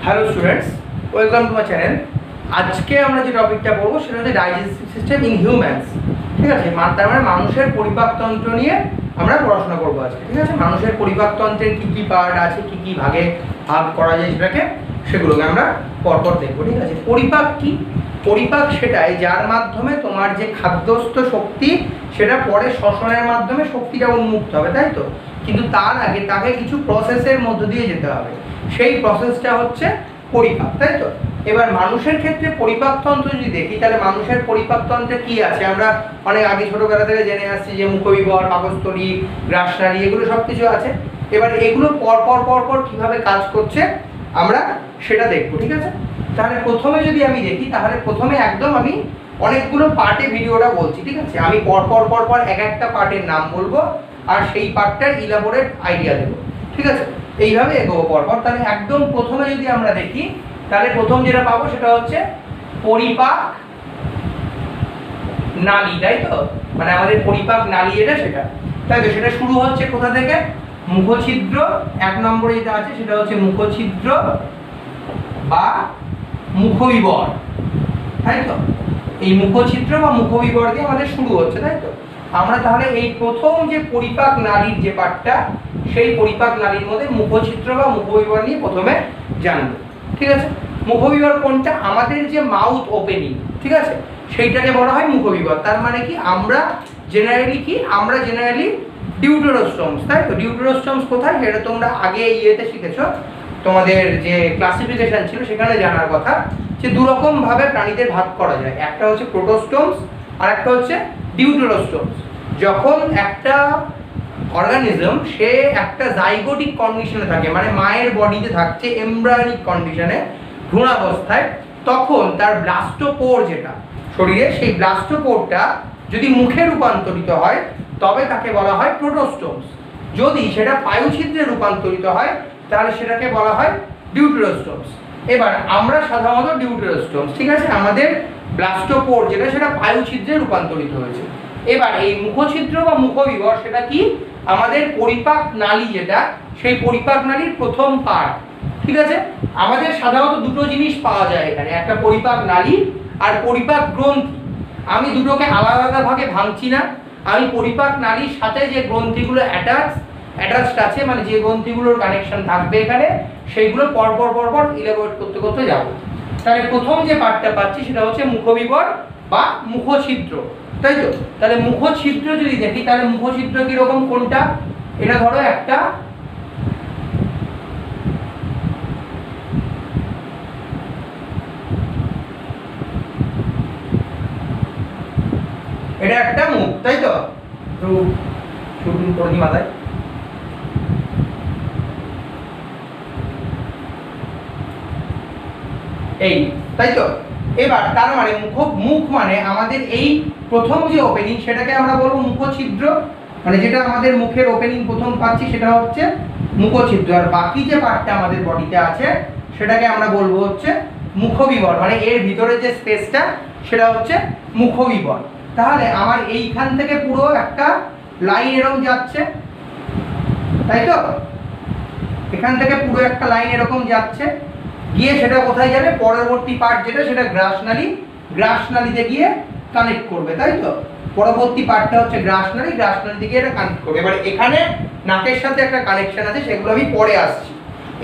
Hello students, welcome to my channel. আজকে আমরা যে টপিকটা পড়বো সেটা হচ্ছে ডাইজেস্টিভ সিস্টেম ইন হিউম্যানস। ঠিক আছে, তার মানে মানুষের পরিপাকতন্ত্র নিয়ে আমরা পড়াশোনা করবো আজকে। ঠিক আছে, মানুষের পরিপাকতন্ত্রের কী কী পার্ট আছে, কী কী ভাগে ভাগ করা যায় সেগুলোকে আমরা পরপর দেখবো। ঠিক আছে, পরিপাক কি? পরিপাক সেটাই যার মাধ্যমে তোমার যে খাদ্যস্থ শক্তি সেটা পরে শ্বসনের মাধ্যমে শক্তিটা উন্মুক্ত হবে, তাই তো? কিন্তু তার আগে তাকে কিছু প্রসেসের মধ্য দিয়ে যেতে হবে, সেই প্রসেসটা হচ্ছে পরিপাক, তাই তো? এবার মানুষের ক্ষেত্রে পরিপাকতন্ত্র যদি দেখি তাহলে মানুষের পরিপাকতন্ত্রে কি আছে আমরা অনেক আগে ছোটবেলা থেকে জেনে আসছি যে মুখবিবর, পাকস্থলী, গ্রাসনালী, এগুলো সব কিছু আছে। এবার এগুলো পরপর কিভাবে কাজ করছে আমরা সেটা দেখবো। ঠিক আছে, তাহলে প্রথমে যদি আমি দেখি তাহলে প্রথমে একদম আমি অনেকগুলো পার্টে ভিডিওটা বলছি। ঠিক আছে, আমি পরপর এক একটা পার্টের নাম বলবো আর সেই পার্টটার ইলাবোরেট আইডিয়া দেবো। ঠিক আছে, এইভাবে এগোবো পরপর। তাহলে একদম প্রথমে যদি আমরা দেখি তাহলে প্রথম যেটা পাবো সেটা হচ্ছে পরিপাক নালী, তাই তো? মানে আমাদের পরিপাক নালী যেটা সেটা, তাই তো? সেটা শুরু হচ্ছে কোথা থেকে? মুখছিদ্র। এক নম্বরে যেটা আছে সেটা হচ্ছে মুখছিদ্র বা মুখবিবর, তাই তো? এই মুখছিদ্র বা মুখবিবর দিয়ে আমাদের শুরু হচ্ছে, তাই তো? আমরা তাহলে এই প্রথম যে পরিপাক নালীর যে পার্টটা, সেই পরিপাক নালীর মধ্যে মুখছিদ্র বা মুখবিবর নিয়ে প্রথমে জানবো। ঠিক আছে, মুখবিবর কোনটা? আমাদের যে মাউথ ওপেনিং, ঠিক আছে, সেইটাকে বলা হয় মুখবিবর। তার মানে কি আমরা জেনারেলি ডিউটেরোস্টোমস, তাই তো? ডিউটেরোস্টোমস কোথায় সেটা তোমরা আগে ইয়েতে শিখেছো, তোমাদের যে ক্লাসিফিকেশন ছিল সেখানে জানার কথা যে দুরকম ভাবে প্রাণীদের ভাগ করা যায়। একটা হচ্ছে প্রোটোস্টোমস আর একটা হচ্ছে ডিউটেরোস্টোমস। যখন একটা অর্গানিজম সে একটা জাইগোটিক কন্ডিশনে থাকে, মানে মায়ের বডিতে থাকছে এমব্রায়োনিক কন্ডিশনে, ভ্রূণাবস্থায়, তখন তার ব্লাস্টোপোর যেটা শরীরে, সেই ব্লাস্টোপোরটা যদি মুখে রূপান্তরিত হয় তবে তাকে বলা হয় প্রোটোস্টোমস। যদি সেটা পায়ুছিদ্রে রূপান্তরিত হয় তাহলে সেটাকে বলা হয় ডিউটেরোস্টোমস। এবার আমরা সাধারণত ডিউটেরোস্টোমস, ঠিক আছে, আমাদের ব্লাস্টোপোর যেটা সেটা পায়ুছিদ্রে রূপান্তরিত হয়েছে। এবার এই মুখছিদ্র বা মুখবিবর সেটা কি? আমাদের পরিপাক নালী যেটা, সেই পরিপাক নালীর প্রথম পার্ট। ঠিক আছে, আমাদের সাধারণত দুটো জিনিস পাওয়া যায় এখানে, একটা পরিপাক নালী আর পরিপাক গ্রন্থি। আমি দুটোকে আলাদা আলাদা ভাগে ভাঙছি না, আমি পরিপাক নালীর সাথে যে গ্রন্থিগুলো অ্যাটাচড আছে, মানে যে গ্রন্থিগুলোর কানেকশন থাকবে এখানে, সেইগুলো পরপর ইলাবোরেট করতে যাব। তাহলে প্রথম যে পার্টটা পাচ্ছি সেটা হচ্ছে মুখবিবর বা মুখছিদ্র, তাই তো? তাহলে মুখছিদ্র যদি দেখি তাহলে মুখছিদ্র কিরকম, কোনটা? এটা ধরো একটা এটা একটা মুখ, তাই তো? শুটিং করে দিই মাথায়। এই, তাই তো? এবার তার মানে মুখ মানে আমাদের এই প্রথম যে ওপেনিং সেটাকে আমরা বলবো মুখছিদ্র, মানে যেটা আমাদের মুখের ওপেনিং প্রথম পাচ্ছি সেটা হচ্ছে মুখছিদ্র। আর বাকি যে পার্টটা আমাদের বডিতে আছে সেটাকে আমরা বলবো হচ্ছে মুখবিবর, মানে এর ভিতরে যে স্পেসটা সেটা হচ্ছে মুখবিবর। তাহলে আমার এইখান থেকে পুরো একটা লাইন এরকম যাচ্ছে, তাই তো? এখান থেকে পুরো একটা লাইন এরকম যাচ্ছে, গিয়ে সেটা কোথায় যাবে? পরবর্তী পার্ট যেটা সেটা গ্রাসনালীতে গিয়ে কানেক্ট করবে, তাই তো? পরবর্তী পার্টটা হচ্ছে গ্রাসনালীতে গিয়ে এটা কানেক্ট করবে। এবার এখানে নাকের সাথে একটা কানেকশন আছে, সেগুলো আমি পরে আসছি।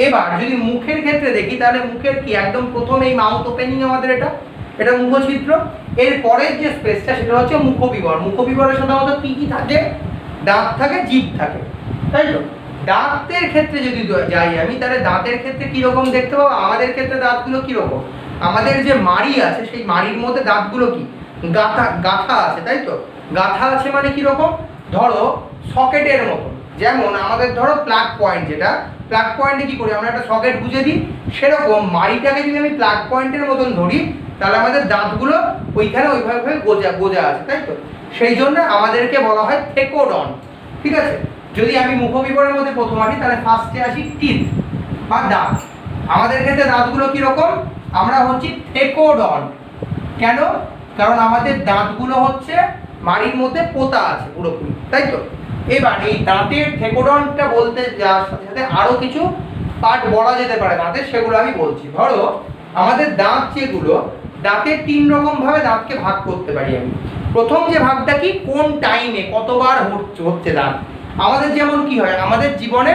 এবার যদি মুখের ক্ষেত্রে দেখি তাহলে মুখের কি একদম প্রথম এই মাউথ ওপেনিং আমাদের এটা মুখছিদ্র। এর পরের যে স্পেসটা সেটা হচ্ছে মুখবিবর। মুখবিবরের সাধারণত কি থাকে? দাঁত থাকে, জিভ থাকে, তাই তো? দাঁতের ক্ষেত্রে যদি যাই আমি তাহলে দাঁতের ক্ষেত্রে কিরকম দেখতে পাবো? আমাদের ক্ষেত্রে দাঁতগুলো কিরকম? আমাদের যে মাড়ি আছে সেই মাড়ির মধ্যে দাঁতগুলো কি গাঁথা আছে, তাই তো? গাঁথা আছে মানে কিরকম? ধরো সকেটের মতন, যেমন আমাদের ধরো প্লাগ পয়েন্ট, যেটা প্লাগ পয়েন্টে কি করি আমরা? একটা সকেট বুঝে দিই, সেরকম মাড়িটাকে যদি আমি প্লাগ পয়েন্টের মতন ধরি তাহলে আমাদের দাঁতগুলো ওইখানে ওইভাবে গোজা আছে, তাই তো? সেই জন্য আমাদেরকে বলা হয় থেকোডন। ঠিক আছে, যদি আমি মুখবিবরের মধ্যে প্রথম আসি তাহলে ফার্স্টে আসি টিথ বা দাঁত। আমাদের ক্ষেত্রে দাঁতগুলো কিরকম? আমরা হচ্ছি থেকোডন। কেন? কারণ আমাদের দাঁতগুলো হচ্ছে মাড়ির মধ্যে পোতা আছে পুরোপুরি, তাই তো? এবার এই দাঁতের থেকোডনটা বলতে যাওয়ার সাথে সাথে আরো কিছু পার্ট বলা যেতে পারে দাঁতের, সেগুলো আমি বলছি। ধরো আমাদের দাঁত যেগুলো, দাঁতের 3 রকম ভাবে দাঁতকে ভাগ করতে পারি আমি। প্রথম যে ভাগটা কি, কোন টাইমে কতবার হচ্ছে দাঁত। আমাদের যেমন কি হয়, আমাদের জীবনে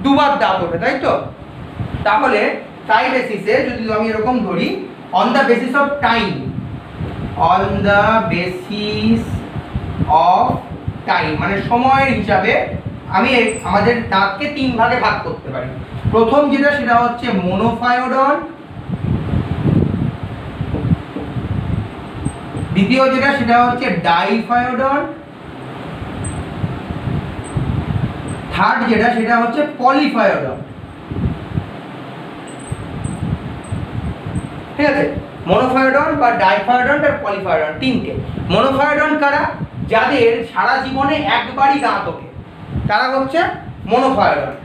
2 বার দাঁত ওঠে, তাই তো? তাহলে তাই বেসিসে যদি আমি এরকম ধরি, on the basis of time, on the basis of time মানে সময়ের হিসাবে আমি আমাদের দাঁতকে 3 ভাগে ভাগ করতে পারি। প্রথম যেটা সেটা হচ্ছে মোনোফায়োডন, দ্বিতীয় যেটা সেটা হচ্ছে ডাইফায়োডন, থার্ড যেটা সেটা হচ্ছে পলিফায়োডন। ঠিক আছে, মোনোফায়োডন বা ডাইফায়োডন আর পলিফায়োডন, 3টে। মোনোফায়োডন কারা? যাদের সারা জীবনে একবারই দাঁত ওঠে, তারা হচ্ছে মোনোফায়োডন।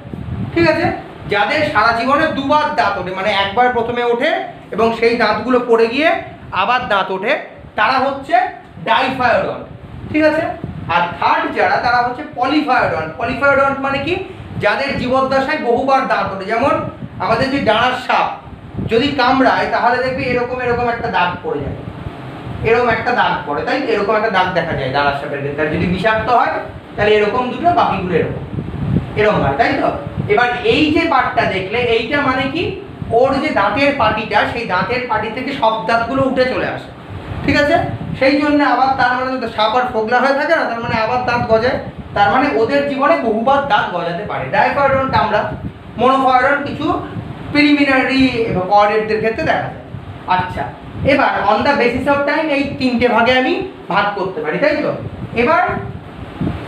ঠিক আছে, যাদের সারা জীবনে 2 বার দাঁত ওঠে, মানে একবার প্রথমে ওঠে এবং সেই দাঁতগুলো পড়ে গিয়ে আবার দাঁত ওঠে, তারা হচ্ছে ডাইফায়োডন। ঠিক আছে, আর থার্ড যারা, তারা হচ্ছে পলিফায়োডন। পলিফায়োডন মানে কি, যাদের জীবদ্দশায় বহুবার দাঁত ওঠে। যেমন আমাদের যে ডাঁড়ার সাপ যদি কামড়ায়, তাহলে দেখবে এরকম এরকম একটা দাগ পড়ে যায়, এরকম একটা দাগ পড়ে, তাই এরকম একটা দাগ দেখা যায় ডাঁড়ার সাপের ক্ষেত্রে। আর যদি বিষাক্ত হয় তাহলে এরকম দুটো, বাকিগুলো এরকম এরকম হয়, তাই তো? এবার এই যে পার্টটা দেখলে, এইটা মানে কি, ওর যে দাঁতের পাটিটা, সেই দাঁতের পাটি থেকে সব দাঁতগুলো উঠে চলে আসে। ঠিক আছে, সেই জন্য আবার তার মানে সাপ আর ফোগলা হয়ে থাকে না, তার মানে আবার দাঁত গজায়, তার মানে ওদের জীবনে বহুবার দাঁত গজাতে পারে। ডাইফায়োডনটা আমরা, মোনোফায়োডন কিছু প্রিলিমিনারি কর্ডেটদের ক্ষেত্রে দেখা যায়। আচ্ছা, এবার on the basis of time এই 3টে ভাগে আমি ভাগ করতে পারি, তাই তো? এবার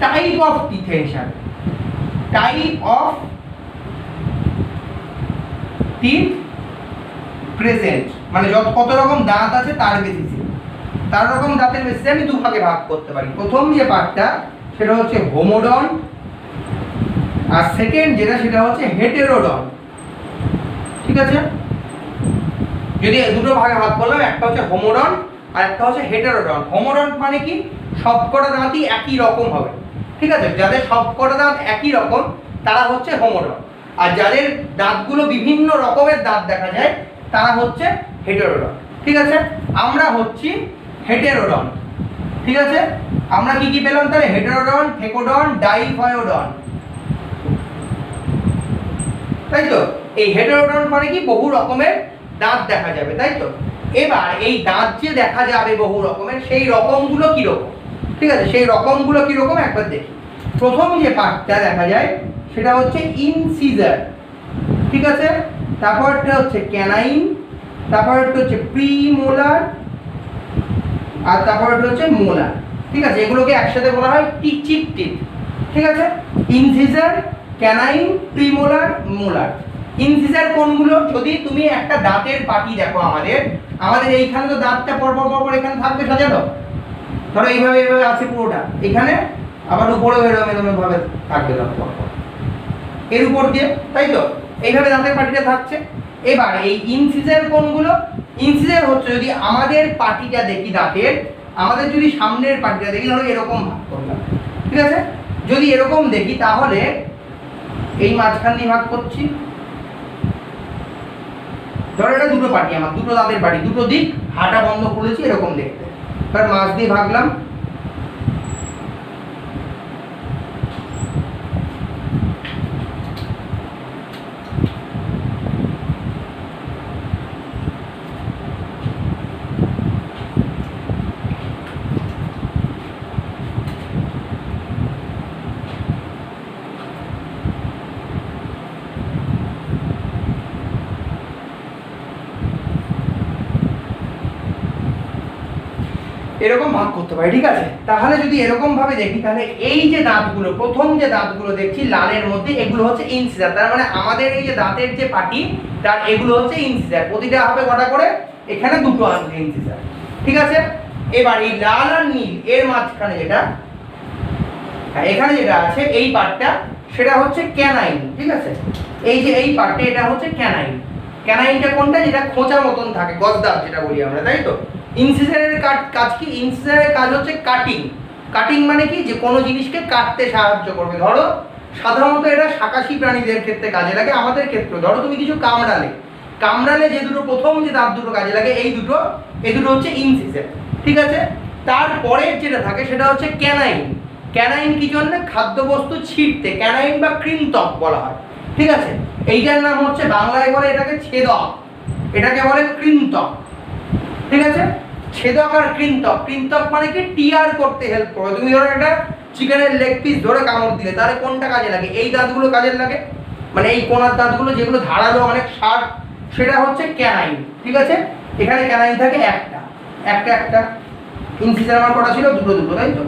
টাইপ অফ টিথের হিসাবে, টাইপ অফ টিথ প্রেজেন্ট মানে কত রকম দাঁত আছে তার বেসিসে, তার রকম দাঁতের বেসিসে আমি 2 ভাগে ভাগ করতে পারি। প্রথম যে পার্টটা সেটা হচ্ছে হোমোডন, আর সেকেন্ড যেটা সেটা হচ্ছে হেটেরোডন। ঠিক আছে, যদি দুটো ভাগে ভাগ করলাম, একটা হচ্ছে হোমোডন আর একটা হচ্ছে হেটেরোডন। হোমোডন মানে কি, সবকটা দাঁতই একই রকম হবে। ঠিক আছে, যাদের সবকটা দাঁত একই রকম তারা হচ্ছে হোমোডন, আর যাদের দাঁতগুলো বিভিন্ন রকমের দাঁত দেখা যায় তারা হচ্ছে হেটেরোডন। ঠিক আছে, আমরা হচ্ছি হেটেরোডন। ঠিক আছে, আমরা কি কি পেলাম তাহলে? হেটেরোডন, থেকোডন, ডাইফায়োডন, তাই তো? এই হেটেরোডন মানে কি, বহু রকমের দাঁত দেখা যাবে, তাই তো? এবার এই দাঁত যে দেখা যাবে বহু রকমের, সেই রকমগুলো কিরকম? ঠিক আছে, সেই রকমগুলো কিরকম একবার দেখি। প্রথম যে পার্টটা দেখা যায় সেটা হচ্ছে ইনসিজার। ঠিক আছে, তারপরটা হচ্ছে ক্যানাইন, তারপরটা হচ্ছে প্রিমোলার, আর তারপরটা হচ্ছে মোলার। ঠিক আছে, এগুলোকে একসাথে বলা হয় টিচিক টিথ। ঠিক আছে, incisor, canine, premolar, molar. Incisor কোনগুলো? যদি তুমি একটা দাঁতের পাটি দেখো, আমাদের এইখানে তো দাঁতটা পরপর পরপর এখানে থাকবে সাজানো, ধরো এইভাবে এইভাবে আছে পুরোটা, এখানে আবার উপরেও এরকম এরকম ভাবে থাকবে দাঁত পরপর এর উপর দিয়ে, তাই তো? এইভাবে দাঁতের পাটিটা থাকছে। এবার এই ইনসিজার কোনগুলো? ইনসিজার হচ্ছে, যদি আমাদের পাটিটা দেখি দাঁতের, আমাদের যদি সামনের পাটিটা দেখি, ধরো এরকম ভাগ করলাম, ঠিক আছে? যদি এরকম দেখি তাহলে এই মাঝখান দিয়ে ভাগ করছি, ধরো এটা দুটো পাটি, আমার দুটো দাঁতের পাটি, দুটো দিক, হাঁটা বন্ধ করেছি এরকম দেখতে। এবার মাঝ দিয়ে ভাগলাম, এরকম ভাগ করতে পারি। ঠিক আছে, তাহলে যদি এরকম ভাবে দেখি, তাহলে এই যে দাঁতগুলো, প্রথম যে দাঁতগুলো দেখছি লালের মধ্যে, এগুলো হচ্ছে ইনসিজার। তার মানে আমাদের এই যে দাঁতের যে পাটি, তার এগুলো হচ্ছে ইনসিজার। প্রতিটা হবে কটা করে, এখানে দুটো আসবে ইনসিজার। ঠিক আছে, এবার এই লাল আর নীল এর মাঝখানে যেটা, এখানে যেটা আছে এই পার্টটা, সেটা হচ্ছে ক্যানাইন। ঠিক আছে, এই যে এই পার্টটা, এটা হচ্ছে ক্যানাইন। ক্যানাইনটা কোনটা? যেটা খোঁচা মতন থাকে, গজদাঁত যেটা বলি আমরা, তাই তো? ইনসিজারের কাজ কি? ইনসিজারের কাজ হচ্ছে কাটিং। কাটিং মানে কি, যে কোনো জিনিসকে কাটতে সাহায্য করবে। ধরো সাধারণত এটা শাকাশী প্রাণীদের ক্ষেত্রে কাজে লাগে। আমাদের ক্ষেত্রে ধরো তুমি কিছু কামড়ালে যে দুটো প্রথম যে দাঁত দুটো কাজে লাগে এই দুটো হচ্ছে ইনসিসর, ঠিক আছে। তারপরের যেটা থাকে সেটা হচ্ছে ক্যানাইন। ক্যানাইন কি জন্য? খাদ্যবস্তু ছিঁড়তে, ক্যানাইন বা কৃন্তক বলা হয়, ঠিক আছে। এইটার নাম হচ্ছে বাংলায় বলে এটাকে ছেদক, এটাকে বলে কৃন্তক, ঠিক আছে। ছেদক আর কৃন্তক, কৃন্তক মানে কি টিয়ার করতে হেল্প করে। তুমি ধরো একটা চিকেনের লেগ পিস ধরে কামড় দিলে, তাহলে কোনটা কাজে লাগে? এই দাঁতগুলো কাজে লাগে, মানে এই কোনার দাঁতগুলো যেগুলো ধারালো অনেক শার্প, সেটা হচ্ছে ক্যানাইন, ঠিক আছে। এখানে ক্যানাইন থাকে একটা ইনসিজার আমার করা ছিল দুটো, তাই তো।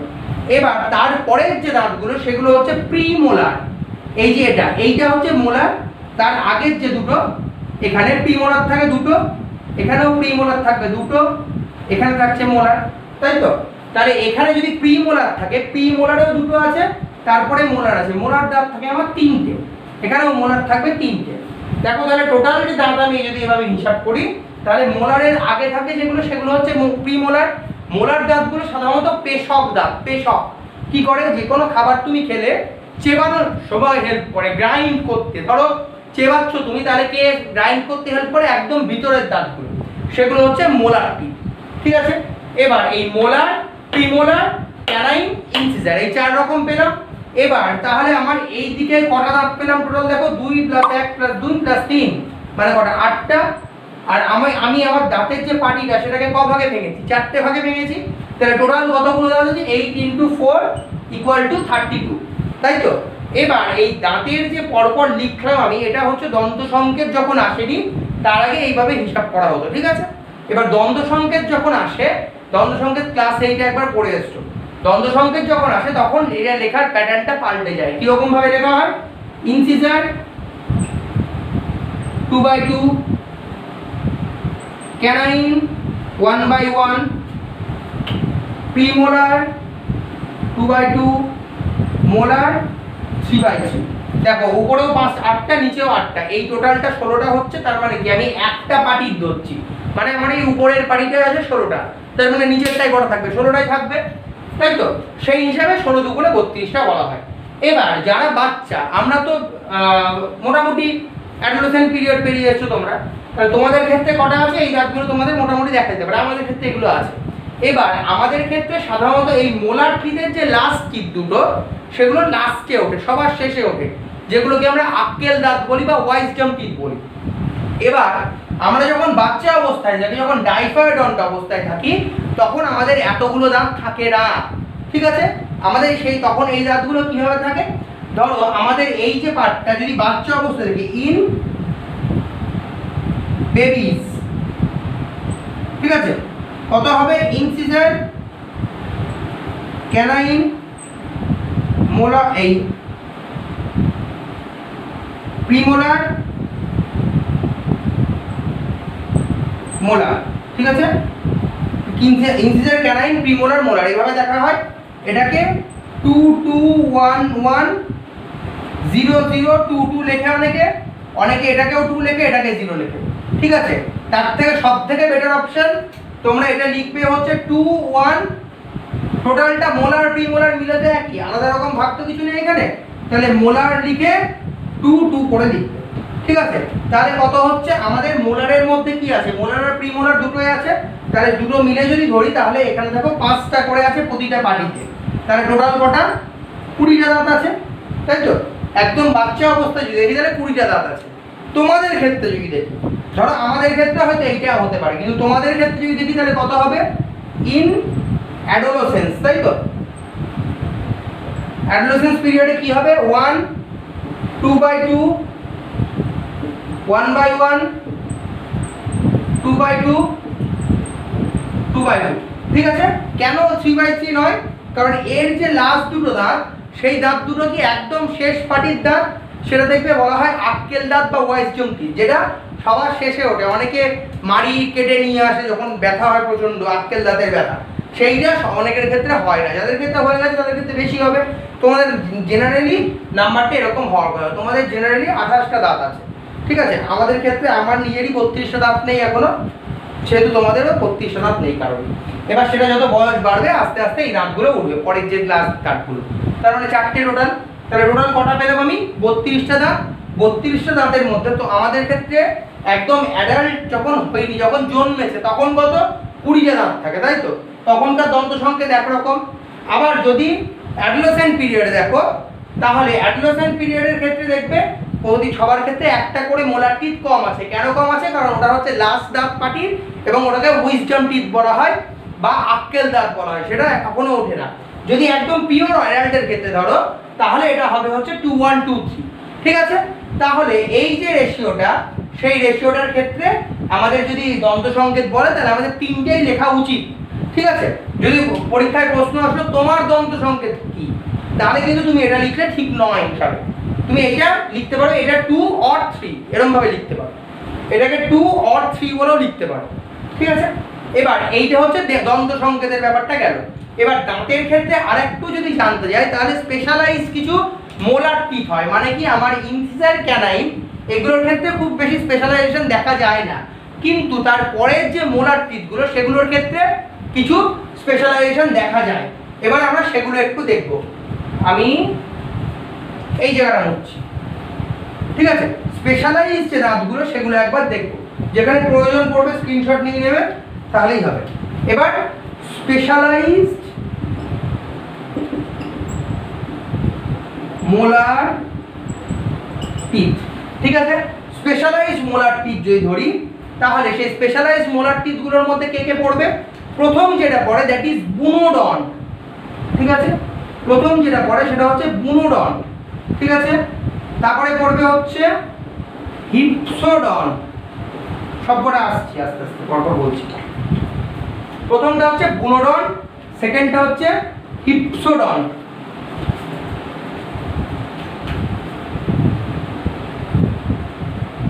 এবার তারপরের যে দাঁতগুলো সেগুলো হচ্ছে প্রিমোলার। এই যে এইটা হচ্ছে মোলার। তার আগের যে দুটো, এখানে প্রিমোলার থাকে দুটো, এখানেও প্রিমোলার থাকবে দুটো, এখানে থাকছে মোলার, তাই তো। তাহলে এখানে যদি প্রিমোলার থাকে, প্রিমোলারেও দুটো আছে, তারপরে মোলার আছে। মোলার দাঁত থাকে আমার তিনটে, এখানেও মোলার থাকবে তিনটে। দেখো তাহলে টোটাল যে দাঁত আমি যদি এভাবে হিসাব করি, তাহলে মোলারের আগে থাকে যেগুলো সেগুলো হচ্ছে প্রিমোলার। মোলার দাঁতগুলো সাধারণত পেশক দাঁত। পেশক কি করে? যে কোনো খাবার তুমি খেলে চেবানোর সময় হেল্প করে, গ্রাইন্ড করতে। ধরো চেবাচ্ছ তুমি, তাহলে কে গ্রাইন্ড করতে হেল্প করে? একদম ভিতরের দাঁতগুলো, সেগুলো হচ্ছে মোলার টিপ, ঠিক আছে। এবার এই মোলার, প্রিমোলার, ক্যানাইন, ইনসিজার, এই 4 রকম পেলাম। এবার তাহলে আমার এই দিকে কটা দাঁত পেলাম টোটাল? দেখো 2 + 1 + 2 + 3 মানে কটা? 8টা। আর আমি আমার দাঁতের যে পাটিটা সেটাকে ক ভাগে ভেঙেছি? 4টে ভাগে ভেঙেছি। তাহলে টোটাল কতগুলো দাঁত আছে? 8 × 4 = 32, তাই তো। এবার এই দাঁতের যে পরপর লিখলাম আমি, এটা হচ্ছে দন্ত সংকেত যখন আসেনি তার আগে এইভাবে হিসাব করা হতো, ঠিক আছে। এবার দ্বন্দ্ব সংকেত যখন আসে, দ্বন্দ্ব সংকেত ক্লাস 8 একবার পড়ে এসছো। দ্বন্দ্ব সংকেত যখন আসে তখন এটা লেখার প্যাটার্নটা পাল্টে যায়। কিরকম ভাবে লেখা হয়? Incisor 2/2, canine 1/1, premolar 2/2, molar 3/3। দেখো উপরেও 8টা, নিচেও 8টা, এই টোটালটা 16টা হচ্ছে। তার মানে কি? আমি একটা পাটির ধরছি, মানে আমার এই উপরের পাটিটা আছে 16টা, তার মানে নিচেরটাই বড় থাকবে, 16টাই থাকবে, তাই তো। সেই হিসাবে 16 × 2 = 32টা বলা হয়। এবার যারা বাচ্চা, আমরা তো মোটামুটি অ্যাডোলেসেন্ট পিরিয়ড পেরিয়ে যাচ্ছ তোমরা, তোমাদের ক্ষেত্রে কটা আছে এই দাঁতগুলো তোমাদের মোটামুটি দেখা যেতে পারে, আমাদের ক্ষেত্রে এগুলো আছে। এবার আমাদের ক্ষেত্রে সাধারণত এই মোলার টিথের যে লাস্ট টিপ দুটো, সেগুলো লাস্টে ওঠে, সবার শেষে ওঠে, যেগুলোকে আমরা আক্কেল দাঁত বলি বা ওয়াইজডম টিথ বলি। এবার আমরা যখন বাচ্চা অবস্থায় থাকি, যখন ডাইফারডন্ট অবস্থায় থাকি, তখন আমাদের এতগুলো দাঁত থাকে না, ঠিক আছে। আমাদের সেই তখন এই দাঁতগুলো কিভাবে থাকে? ধরো আমাদের এই যে পার্টটা যদি বাচ্চা অবস্থায় থাকে, ইন বেবিজ, ঠিক আছে, কত হবে? ইনসিজার, ক্যানাইন, মোলার, এই প্রিমোলার, মোলার, ঠিক আছে। ইনসিজার, ক্যানাইন, প্রিমোলার, মোলার এইভাবে দেখা হয়। এটাকে 2 2 1 1 0 0 2 2 লেখে অনেকে এটাকেও 2 লেখে, এটাকে 0 লেখে, ঠিক আছে। তার থেকে সব থেকে বেটার অপশন তোমরা এটা লিখবে হচ্ছে 2 1। টোটালটা মোলার প্রিমোলার মিলাতে একই, আলাদা রকম ভাগ তো কিছু নেই এখানে। তাহলে মোলার লিখে 2 2 করে লিখবে, ঠিক আছে। তাহলে কত হচ্ছে? আমাদের মোলারের মধ্যে কি আছে? মোলার আর প্রিমোলার দুটোই আছে। তাহলে দুটো মিলে যদি ধরি, তাহলে এখানে দেখো 5টা করে আছে প্রতিটা পাটিতে। তাহলে টোটাল কটা? 20টা দাঁত আছে, তাই তো। একদম বাচ্চা অবস্থায় যদি দেখি তাহলে 20টা দাঁত আছে। তোমাদের ক্ষেত্রে যদি দেখি, ধরো আমাদের ক্ষেত্রে হয়তো এইটা হতে পারে, কিন্তু তোমাদের ক্ষেত্রে যদি দেখি তাহলে কত হবে? ইন অ্যাডোলেসেন্স, তাই তো। অ্যাডোলেসেন্স পিরিয়ডে কি হবে? 1 2/2, 1/1, 2/2, 2/2, ঠিক আছে। কেন 3/3 নয়? কারণ এর যে লাস্ট দুটো দাঁত, সেই দাঁত দুটো কি একদম শেষ পাটির দাঁত, সেটা দেখবে বলা হয় আক্কেল দাঁত বা ওয়াইজডম টিথ, যেটা সবার শেষে ওঠে। অনেকে মাড়ি কেটে নিয়ে আসে যখন ব্যথা হয় প্রচন্ড, আক্কেল দাঁতের ব্যথা, সেইটা অনেকের ক্ষেত্রে হয় না। যাদের ক্ষেত্রে হয়ে গেছে তাদের ক্ষেত্রে বেশি হবে। তোমাদের জেনারেলি নাম্বারটা এরকম হওয়ার কথা, তোমাদের জেনারেলি 28টা দাঁত আছে, ঠিক আছে। আমাদের ক্ষেত্রে আমার নিজেরই 32টা দাঁত নেই এখনো, সেহেতু তোমাদেরও 32টা দাঁত নেই কারণ। এবার সেটা যত বয়স বাড়বে আস্তে আস্তে এই দাঁতগুলো উঠবে, পরের যে লাস্ট দাঁতগুলো। তার মানে 4টে টোটাল। তাহলে টোটাল কটা পেলাম আমি? 32টা দাঁত। 32টা দাঁতের মধ্যে তো আমাদের ক্ষেত্রে একদম অ্যাডাল্ট যখন হয়নি, যখন জন্মেছে তখন কত? 20টা দাঁত থাকে, তাই তো? তখনকার দন্ত সংকেত একরকম। আবার যদি অ্যাডোলেসেন্ট পিরিয়ডে দেখো, তাহলে অ্যাডোলেসেন্ট পিরিয়ডের ক্ষেত্রে দেখবে প্রতি সবার ক্ষেত্রে একটা করে মোলার টিথ কম আছে। কেন কম আছে? কারণ ওটা হচ্ছে লাস্ট দাঁত পাটির, এবং ওটাকে উইজডম টিথ বলা হয় বা আক্কেল দাঁত বলা হয়, সেটা এখনো ওঠে না। যদি একদম পিওর অ্যাডাল্টের ক্ষেত্রে ধরো, তাহলে এটা হবে হচ্ছে 2 1 2 3। ঠিক আছে? তাহলে এই যে রেশিওটা, সেই রেশিওটার ক্ষেত্রে আমাদের যদি দন্ত সংকেত বলে, তাহলে আমাদের 3টেই লেখা উচিত। ঠিক আছে? যদি পরীক্ষায় প্রশ্ন আসলো তোমার দন্ত সংকেত কি, তাহলে কিন্তু তুমি এটা লিখলে ঠিক নয় হিসাবে। তুমি এটা লিখতে পারো, এটা 2 or 3 এরকম ভাবে লিখতে পারো, এটাকে 2 or 3 বলেও লিখতে পারো। ঠিক আছে? এবার এইটা হচ্ছে দন্ত সংকেতের ব্যাপারটা গেল। এবার দাঁতের ক্ষেত্রে আরেকটু যদি জানতে যাই, তাহলে স্পেশালাইজ কিছু মোলার টিথ হয়। মানে কি, আমার ইনসিজার, ক্যানাইন এগুলোর ক্ষেত্রে খুব বেশি স্পেশালাইজেশন দেখা যায় না, কিন্তু তারপরের যে মোলার টিথগুলো সেগুলোর ক্ষেত্রে কিছু স্পেশালাইজেশন দেখা যায়। এবার আমরা সেগুলো একটু দেখব। আমি এই জায়গাটা মুছছি। ঠিক আছে? স্পেশালাইজ যে দাঁতগুলো সেগুলো একবার দেখব, যেখানে প্রয়োজন পড়বে স্ক্রিনশট নিয়ে নেবে, তাহলেই হবে। এবার স্পেশালাইজড মোলার টিথ। ঠিক আছে? স্পেশালাইজড মোলার টিথ যদি ধরি, তাহলে সেই স্পেশালাইজড মোলার টিথগুলোর মধ্যে কে কে পড়বে? প্রথম যেটা পড়ে দ্যাট ইজ বুনোডন্ট। ঠিক আছে? প্রথম যেটা পড়ে সেটা হচ্ছে বুনোডন্ট। ঠিক আছে? তারপরে পড়বে হচ্ছে হিপসোডন্ট। সবকটা আসছি আস্তে আস্তে পরপর বলছি। প্রথমটা হচ্ছে বুনোডন্ট, সেকেন্ডটা হচ্ছে হিপসোডন্ট,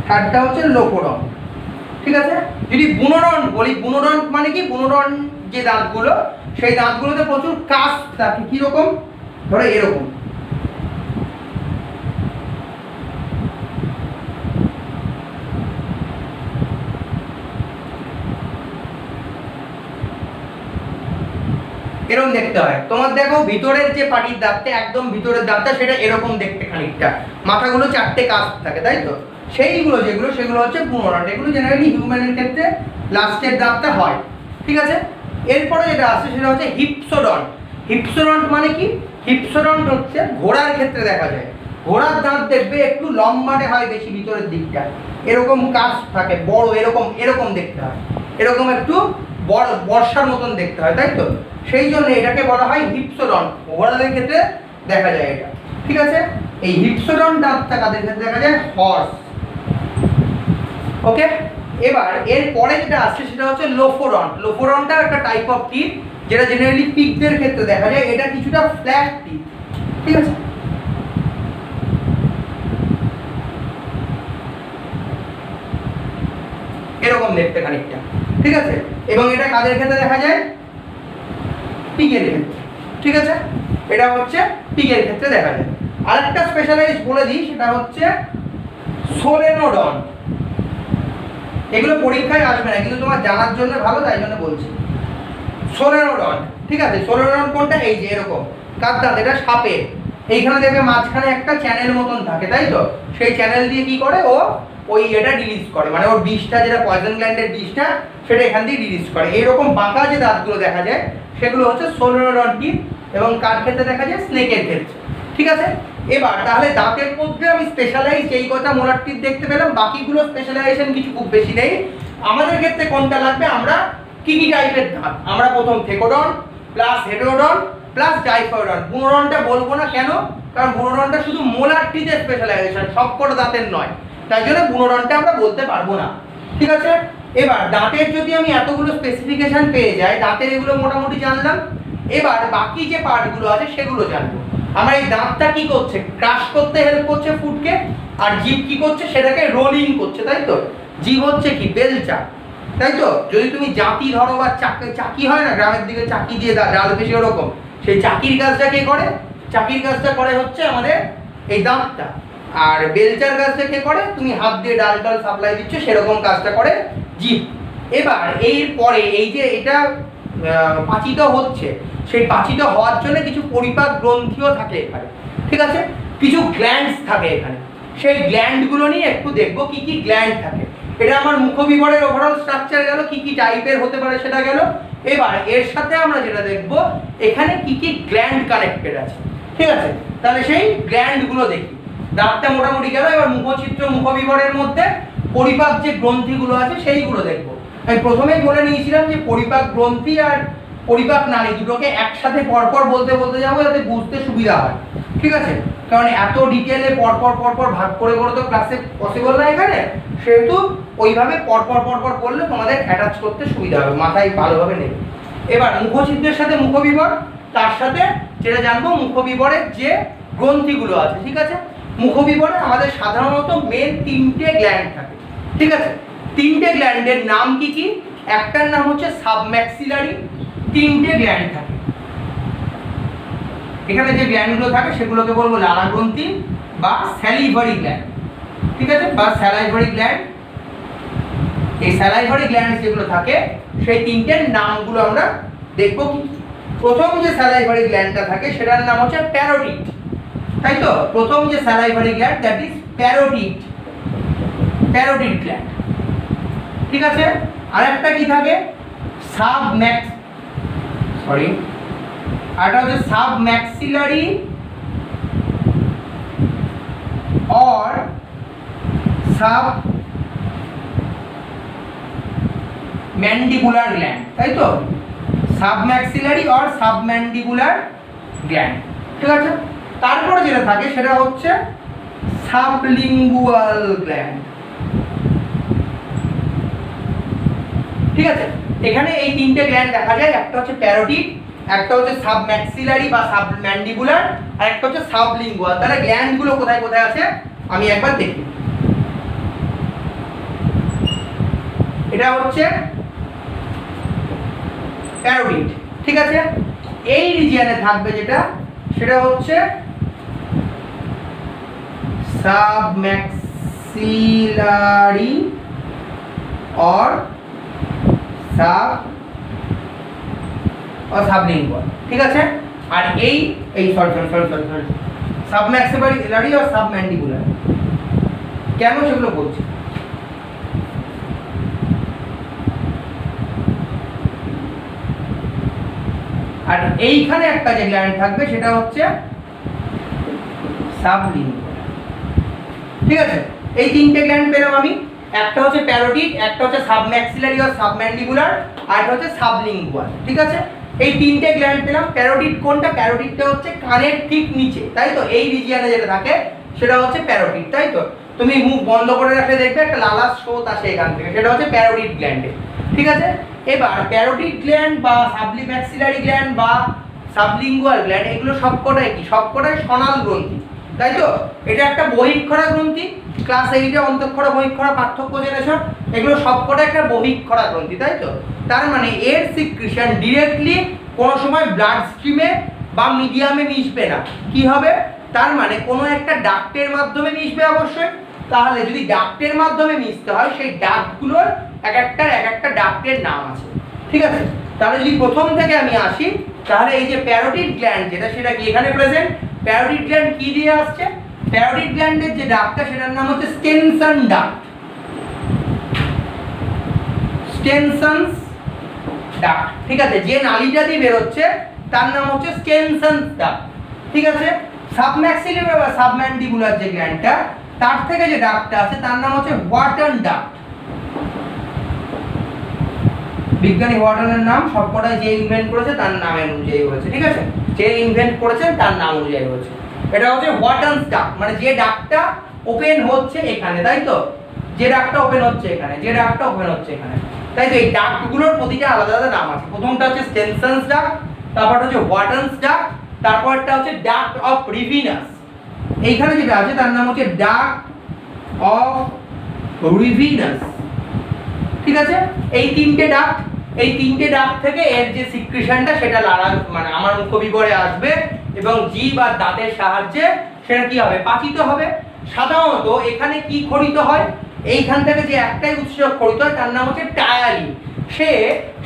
থার্ডটা হচ্ছে লোকোডন্ট। ঠিক আছে? যদি বুনোডন্ট বলি, বুনোডন্ট মানে কি, বুনোডন্ট যে দাঁতগুলো, সেই দাঁতগুলোতে প্রচুর কাস্প থাকে। কিরকম? ধরো এরকম। এরকম দেখতে হয়। তোমার দেখো ভিতরের যে পাটির দাঁতটা, একদম ভিতরের দাঁতটা, সেটা এরকম দেখতে খানিকটা, মাথাগুলো 4টে কাস্প থাকে, তাই তো? সেইগুলো যেগুলো, সেগুলো হচ্ছে বুনোডন্ট। এগুলো জেনারেলি হিউম্যানের ক্ষেত্রে লাস্টের দাঁতটা হয়। ঠিক আছে? এরপরে যেটা আসছে সেটা হচ্ছে হিপসোডন্ট। হিপসোডন্ট মানে কি? হিপসোডন্ট হচ্ছে ঘোড়ার ক্ষেত্রে দেখা যায়। ঘোড়ার দাঁত দেখবে একটু লম্বাটে হয় বেশি, ভিতরের দিকটা এরকম কাস্প থাকে, বড়, এরকম এরকম দেখতে হয়, এরকম একটু বড় বর্ষার মতন দেখতে হয়, তাই তো? সেই জন্য এটাকে বলা হয় হিপসোডন্ট। ঘোড়াদের ক্ষেত্রে দেখা যায় এটা। ঠিক আছে? এই হিপসোডন্ট দাঁতটা কাদের ক্ষেত্রে দেখা যায়? হর্স। ওকে? এবার এর পরে যেটা আসছে সেটা হচ্ছে লোফোডন্ট। লোফোডন্টটা একটা টাইপ অফ টিথ, যেটা জেনারেলি পিগদের ক্ষেত্রে দেখা যায়। এটা কিছুটা ফ্ল্যাট টিথ। ঠিক আছে? এরকম দেখতে খানিকটা। ঠিক আছে? এবং এটা কাদের ক্ষেত্রে দেখা যায়? পিগের ক্ষেত্রে। ঠিক আছে? এটা হচ্ছে পিগের ক্ষেত্রে দেখা যায়। আরেকটা স্পেশালাইজ বলে দিই, সেটা হচ্ছে সোলেনোডন্ট। এগুলো পরীক্ষায় আসবে না, কিন্তু তোমার জানার জন্য ভালো, তাই জন্য বলছি। সোলেনোডন্ট। ঠিক আছে? সোলেনোডন্ট কোনটা? এই যে এরকম কার দাঁত, এটা সাপের। এইখানে দেখবে মাঝখানে একটা চ্যানেল মতন থাকে, তাই তো? সেই চ্যানেল দিয়ে কি করে, ও ওই এটা রিলিজ করে, মানে ওর বিষটা, যেটা পয়জন গ্ল্যান্ডের বিষটা, সেটা এখান দিয়ে রিলিজ করে। এইরকম বাঁকা যে দাঁতগুলো দেখা যায় সেগুলো হচ্ছে সোলেনোডন্ট টিথ, এবং কার ক্ষেত্রে দেখা যায়? স্নেকের ক্ষেত্রে। ঠিক আছে? এবার তাহলে দাঁতের মধ্যে আমি স্পেশালাইজ এই কটা মোলার টিথ দেখতে পেলাম, বাকিগুলো স্পেশালাইজেশন কিছু খুব বেশি নেই। আমাদের ক্ষেত্রে কোনটা লাগবে? আমরা কি কি টাইপের দাঁত? আমরা প্রথম থেকোডন্ট প্লাস হেটেরোডন্ট প্লাস ডাইফোডন্ট। বুনোডন্টটা বলবো না, কেন? কারণ বুনোডন্টটা শুধু মোলার টিথের স্পেশালাইজেশন, সবকটা দাঁতের নয়, তাই জন্য বুনোডন্টটা আমরা বলতে পারবো না। ঠিক আছে? এবার দাঁতের যদি আমি এতগুলো স্পেসিফিকেশন পেয়ে যাই, দাঁতের এগুলো মোটামুটি জানলাম। এবার বাকি যে পার্টগুলো আছে সেগুলো জানবো। আমার এই দাঁতটা কি করছে? ক্রাশ করতে হেল্প করছে ফুডকে, আর জিভ কি করছে? সেটাকে রোলিং করছে, তাই তো? জিভ হচ্ছে কি? বেলচা, তাই তো? যদি তুমি জাতি ধরো বা চাকি হয় না গ্রামের দিকে, চাকি দিয়ে ডাল বেশি, ওরকম সেই চাকির কাজটা কে করে? চাকির কাজটা করে হচ্ছে আমাদের এই দাঁতটা। আর বেলচার কাজটা কে করে? তুমি হাত দিয়ে ডাল টাল সাপ্লাই দিচ্ছ, সেরকম কাজটা করে জিভ। এবার এর পরে এই যে এটা পাচিত হচ্ছে, সেই পাচিত হওয়ার জন্য কিছু পরিপাক গ্রন্থিও থাকে এখানে। ঠিক আছে? কিছু গ্ল্যান্ডস থাকে এখানে, সেই গ্ল্যান্ডগুলো নিয়ে একটু দেখবো কি কি গ্ল্যান্ড থাকে। এটা আমার মুখবিবরের ওভারঅল স্ট্রাকচার গেল, কি কি টাইপের হতে পারে সেটা গেল। এবার এর সাথে আমরা যেটা দেখবো এখানে কি কি গ্ল্যান্ড কানেক্টেড আছে, ঠিক আছে? তাহলে সেই গ্ল্যান্ডগুলো দেখি। দাঁতটা মোটামুটি গেল, এবার মুখচিত্র মুখবিবরের মধ্যে পরিপাক যে গ্রন্থিগুলো আছে সেইগুলো দেখবো। আমি প্রথমেই বলে নিয়েছিলাম যে পরিপাক গ্রন্থি আর পরিপাক নালী দুটোকে একসাথে পরপর বলতে বলতে যাবো যাতে বুঝতে সুবিধা হয়, ঠিক আছে? কারণ এত ডিটেলে পরপর ভাগ করে করে তো ক্লাসে পসিবল না এখানে, সেহেতু ওইভাবে পরপর বললে তোমাদের অ্যাটাচ করতে সুবিধা হবে, মাথায় ভালোভাবে নেবে। এবার মুখচিত্রের সাথে মুখবিবর, তার সাথে যেটা জানবো মুখবিবরের যে গ্রন্থিগুলো আছে, ঠিক আছে? মুখবিবরে আমাদের সাধারণত মেন 3টে গ্ল্যান্ড থাকে, ঠিক আছে? 3টে গ্ল্যান্ডের নাম কি কি? একটার নাম হচ্ছে সাবম্যাক্সিলারি, 3টে গ্ল্যান্ড থাকে। এখানে যে গ্ল্যান্ডগুলো থাকে সেগুলোকে বলবো লালা গ্রন্থি বা স্যালিভারি গ্ল্যান্ড, ঠিক আছে? বা স্যালাইভারি গ্ল্যান্ড। এই স্যালাইভারি গ্ল্যান্ড যেগুলো থাকে সেই 3টের নামগুলো আমরা দেখবো। প্রথম যে স্যালাইভারি গ্ল্যান্ডটা থাকে সেটার নাম হচ্ছে প্যারোটিড, তাই তো? প্রথম যে salivary gland that is parotid, parotid gland, ঠিক আছে? আরেকটা কি থাকে? আরেকটা হচ্ছে সাবম্যাক্সিলারি অর সাবম্যান্ডিবুলার গ্ল্যান্ড, তাই তো? সাবম্যাক্সিলারি অর সাবম্যান্ডিবুলার গ্ল্যান্ড, ঠিক আছে? তারপরে যেটা থাকে সেটা হচ্ছে সাবলিঙ্গুয়াল গ্ল্যান্ড, ঠিক আছে? এখানে এই 3টে গ্ল্যান্ড দেখা যায়, একটা হচ্ছে প্যারোটিড, একটা হচ্ছে সাবম্যাক্সিলারি বা সাবম্যান্ডিবুলার, আর একটা হচ্ছে সাবলিঙ্গুয়াল। তাহলে গ্ল্যান্ডগুলো কোথায় কোথায় আছে আমি একবার দেখি। এটা হচ্ছে প্যারোটিড, ঠিক আছে? এই রিজিয়নে থাকবে যেটা সেটা হচ্ছে সাবম্যাক্সিলারি অর সাবলিঙ্গুয়াল, ঠিক আছে? আর এই সাবম্যাক্সিলারি অর সাবম্যান্ডিবুলার কেন সেগুলো বলছি। আর এইখানে একটা যে গ্ল্যান্ড থাকবে সেটা হচ্ছে সাবলিঙ্গুয়াল, ঠিক আছে? এই 3টে গ্ল্যান্ড পেলাম আমি। একটা হচ্ছে প্যারোটিড, একটা হচ্ছে সাবম্যাক্সিলারি অর সাবম্যান্ডিবুলার, আর একটা হচ্ছে সাবলিঙ্গুয়াল, ঠিক আছে? এই 3টে গ্ল্যান্ড পেলাম। প্যারোটিড কোনটা? প্যারোটিডটা হচ্ছে কানের ঠিক নিচে, তাই তো? এই রিজিয়নে যেটা থাকে সেটা হচ্ছে প্যারোটিড, তাই তো? তুমি মুখ বন্ধ করে রাখলে দেখবে একটা লালা স্রোত আসে এখান থেকে, সেটা হচ্ছে প্যারোটিড গ্ল্যান্ডে, ঠিক আছে? এবার প্যারোটিড গ্ল্যান্ড বা সাবম্যাক্সিলারি গ্ল্যান্ড বা সাবলিঙ্গুয়াল গ্ল্যান্ড এগুলো সবকটাই কি? সবকটাই সনাল গ্রন্থি, তাই তো? এটা একটা বহিঃক্ষরা গ্রন্থি। ক্লাস 8-এ অন্তঃক্ষরা বহিঃক্ষরা পার্থক্য জেনেছো, এগুলো সবকটা একটা বহিঃক্ষরা গ্রন্থি, তাই তো? তার মানে এর সিক্রিশন ডিরেক্টলি কোনো সময় ব্লাড স্ট্রিমে বা মিডিয়ামে মিশবে না। কি হবে? তার মানে কোনো একটা ডাক্টের মাধ্যমে মিশবে অবশ্যই। তাহলে যদি ডাক্টের মাধ্যমে মিশতে হয় সেই ডাক্টগুলোর এক একটা ডাক্টের নাম আছে, ঠিক আছে? তাহলে যদি প্রথম থেকে আমি আসি তাহলে এই যে প্যারোটিড গ্ল্যান্ড যেটা সেটা কি এখানে প্রেজেন্ট? প্যারোটিড গ্ল্যান্ড কি দিয়ে আসছে? প্যারোটিড গ্ল্যান্ডের যে ডাক্টটা সেটার নাম হচ্ছে স্টেনসন ডাক্ট, স্টেনসনস ডাক্ট, ঠিক আছে? যে নালীটা দিয়ে বের হচ্ছে তার নাম হচ্ছে স্টেনসনস ডাক্ট, ঠিক আছে? সাবম্যাক্সিলারি বা সাবম্যান্ডিবুলার যে গ্ল্যান্ডটা তার থেকে যে ডাক্টটা আছে তার নাম হচ্ছে ওয়াটন ডাক্ট। বিজ্ঞানী ওয়াটনের নাম সবকটাই যে ইনভেন্ট করেছে তার নামের অনুযায়ী হয়েছে, ঠিক আছে? যে ইনভেন্ট করেছেন তার নাম অনুযায়ী হয়েছে। এটা হচ্ছে ওয়াটনস ডাক্ট, মানে যে ডাক্টটা ওপেন হচ্ছে এখানে, তাই তো? যে ডাক্টটা ওপেন হচ্ছে এখানে, যে ডাক্টটা ওপেন হচ্ছে এখানে, তাই তো? এই ডাক্টগুলোর প্রতিটা আলাদা আলাদা নাম আছে। প্রথমটা হচ্ছে স্টেনসনস ডাক্ট, তারপরটা হচ্ছে ওয়াটনস ডাক্ট, তারপরটা হচ্ছে ডাক্ট অফ রিভিনাস। এইখানে যেটা আছে তার নাম হচ্ছে ডাক্ট অফ রিভিনাস, ঠিক আছে? এই 3টে ডাক্ট, এই 3টে ডাক্ট থেকে এর যে সিক্রিশনটা সেটা লালা মানে আমার মুখবিবরে আসবে এবং জিভ আর দাঁতের সাহায্যে সেটা কি হবে? পাচিত হবে। সাধারণত এখানে কি খরিত হয়? এইখান থেকে যে একটাই উৎসেচক খরিত হয় তার নাম হচ্ছে টায়ারিন। সে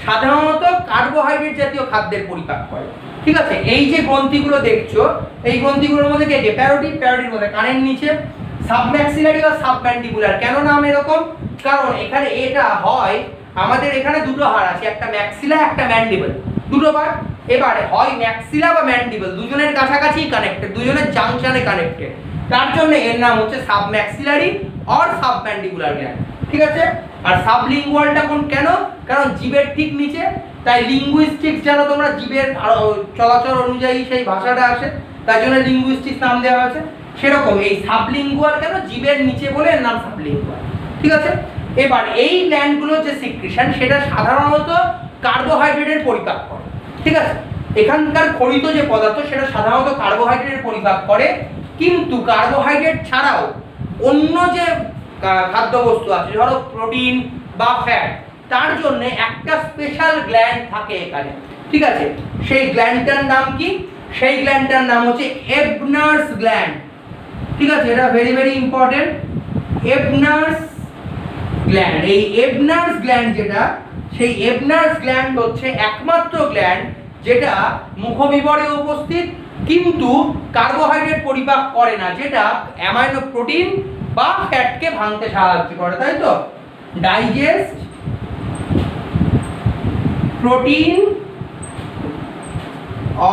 সাধারণত কার্বোহাইড্রেট জাতীয় খাদ্যের পরিপাক করে, ঠিক আছে। এই যে গ্রন্থিগুলো দেখছো, এই গ্রন্থিগুলোর মধ্যে কে কে? প্যারোটিড, প্যারোটিড মধ্যে কানের নিচে সাবম্যাক্সিলারি বা সাবম্যান্ডিবুলার। কেন নাম এরকম? কারণ এখানে এটা হয়, আমাদের এখানে দুটো হাড় আছে, একটা ম্যাক্সিলা একটা ম্যান্ডিবল, দুটো বার। এবারে হয় ম্যাক্সিলা বা ম্যান্ডিবল, দুজনের কাছাকাছি কানেক্টেড, দুজনের জাংশনে কানেক্টেড, তার জন্য এর নাম হচ্ছে সাবম্যাক্সিলারি অর সাবম্যান্ডিবুলার গ্ল্যান্ড। ঠিক আছে। আর সাবলিঙ্গুয়ালটা কোন কেন? কারণ জিভের ঠিক নিচে, তাই লিঙ্গুইস্টিক্স জানো তোমরা, জিভের চলাচল অনুযায়ী সেই ভাষাটা আসে, তাই জন্য লিঙ্গুইস্টিক্স নাম দেওয়া আছে। সেরকম এই সাবলিঙ্গুয়াল কেন? জিভের নিচে বলে এর নাম সাবলিঙ্গুয়াল। ঠিক আছে। এবার এই গ্ল্যান্ডগুলোর যে সিক্রিশন সেটা সাধারণত কার্বোহাইড্রেটের পরিপাক করে। ঠিক আছে। এখানকার খরিত যে পদার্থ সেটা সাধারণত কার্বোহাইড্রেটের পরিপাক করে, কিন্তু কার্বোহাইড্রেট ছাড়াও অন্য যে খাদ্যবস্তু আছে, ধরো প্রোটিন বা ফ্যাট, তার জন্য একটা স্পেশাল গ্ল্যান্ড থাকে এখানে। ঠিক আছে। সেই গ্ল্যান্ডটার নাম কি? সেই গ্ল্যান্ডটার নাম হচ্ছে এবনার্স গ্ল্যান্ড। ঠিক আছে, এটা ভেরি ভেরি ইম্পর্টেন্ট। এবনার্স গ্ল্যান্ড, এই এবনার্স গ্ল্যান্ড যেটা, সেই এবনার্স গ্ল্যান্ড হচ্ছে একমাত্র গ্ল্যান্ড যেটা মুখবিবরে উপস্থিত, কিন্তু কার্বোহাইড্রেট পরিপাক করে না, যেটা অ্যামাইনো প্রোটিন বা ফ্যাটকে ভাঙতে সাহায্য করে, তাই তো? ডাইজেস্ট প্রোটিন